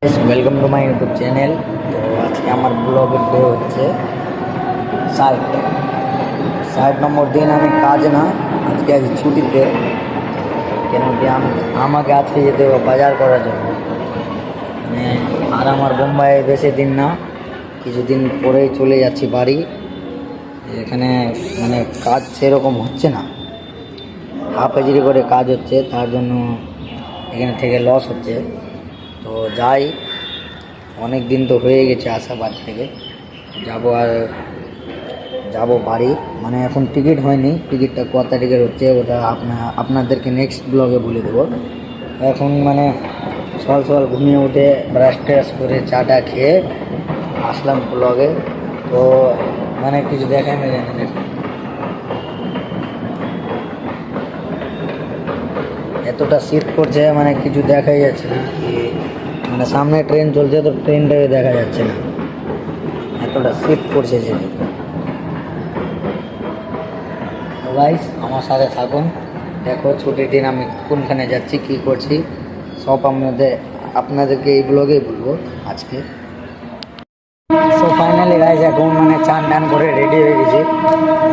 Welcome to my YouTube channel. তো আজকে আমার ব্লগের ডে হচ্ছে 60 নম্বর দিন। আমি কাজ না, আজকে আজ ছুটিতে, কেন কি আমাকে আজকে যেতে হবে বাজার করার জন্য। মানে আর আমার বোম্বাই বেশি দিন না, কিছুদিন পরেই চলে যাচ্ছি বাড়ি। এখানে মানে কাজ সেরকম হচ্ছে না, হাফ হাজিরি করে কাজ হচ্ছে, তার জন্য এখানে থেকে লস হচ্ছে। তো যাই, অনেক দিন তো হয়ে গেছে আসা বাড়ি থেকে, যাবো বাড়ি। মানে এখন টিকিট হয়নি, টিকিটটা কত তারিখের হচ্ছে ওটা আপনাদেরকে নেক্সট ব্লগে বলে দেবো। এখন মানে সকাল সকাল ঘুমিয়ে উঠে ব্রাশ ট্রাশ করে চাটা খেয়ে আসলাম ব্লগে। তো মানে কিছু দেখাই না, জানি এতটা শীত করছে, মানে কিছু দেখাই যাচ্ছে না। মানে সামনে ট্রেন চলছে, তো ট্রেনটাকে দেখা যাচ্ছে না, এতটা শীত করছে যে। তো গাইস, আমার সাথে থাকুন, দেখো ছুটির দিন আমি কোনখানে যাচ্ছি, কি করছি, সব আপনাদেরকে এই ব্লগেই বলবো আজকে। সো ফাইনালি গাইস, এখন মানে চান টান করে রেডি হয়ে গেছি,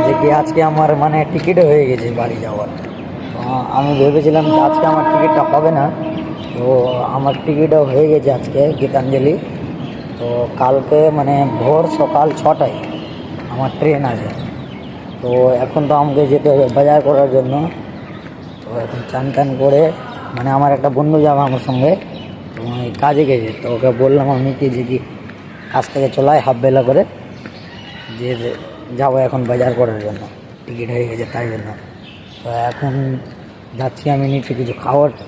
যে কি আজকে আমার মানে টিকিটও হয়ে গেছে বাড়ি যাওয়ার। আমি ভেবেছিলাম যে আজকে আমার টিকিটটা হবে না, তো আমার টিকিটও হয়ে গেছে আজকে গীতাঞ্জলি। তো কালকে মানে ভোর সকাল 6টায় আমার ট্রেন আছে। তো এখন তো আমাকে যেতে হবে বাজার করার জন্য। তো এখন চান টান করে, মানে আমার একটা বন্ধু যাবে আমার সঙ্গে, তো এই কাজে গেছে, তো ওকে বললাম আমি কি যে কি কাজ থেকে চলাই হাফ বেলা করে, যে যাবো এখন বাজার করার জন্য, টিকিট হয়ে গেছে তাই জন্য। তো এখন যাচ্ছি আমি নিচে কিছু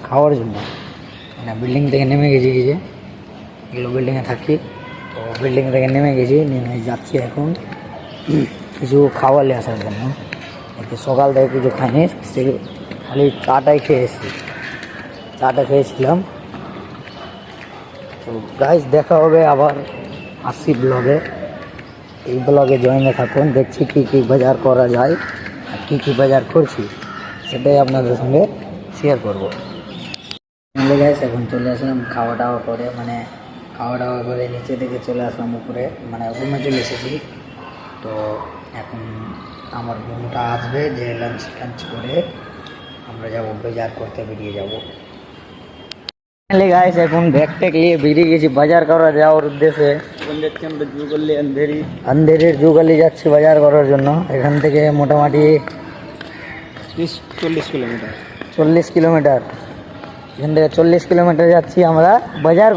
খাওয়ার জন্য, মানে বিল্ডিং থেকে নেমে গেছি, যে এগুলো বিল্ডিংয়ে থাকি, তো বিল্ডিং থেকে নেমে যাচ্ছি এখন কিছু খাওয়ালে আসার জন্য। একটু সকাল থেকে কিছু খাইনি, খালি চাটা খেয়েছিলাম। তো গাইস, দেখা হবে আবার আসছি ব্লগে, এই ব্লগে জয়েনে থাকুন, দেখছি কী কী বাজার করা যায় আর কী কী বাজার করছি সেটাই আপনাদের সঙ্গে শেয়ার করবো। গাইস, এখন চলে আসলাম খাওয়া দাওয়া করে নিচে থেকে চলে আসলাম উপরে, মানে রুমে চলে এসেছি। তো এখন আমার বন্ধুটা আসবে, যে লাঞ্চ করে আমরা যাবো বাজার করতে, বেরিয়ে যাবো। গাইস, এখন ব্যাগ ট্যাগ নিয়ে বেরিয়ে গেছি বাজার করা যাওয়ার উদ্দেশ্যে। আন্ধেরির জুগালি যাচ্ছি বাজার করার জন্য। এখান থেকে মোটামুটি 40 কিলোমিটার, এখান থেকে 40 কিলোমিটার যাচ্ছি আমরা বাজার।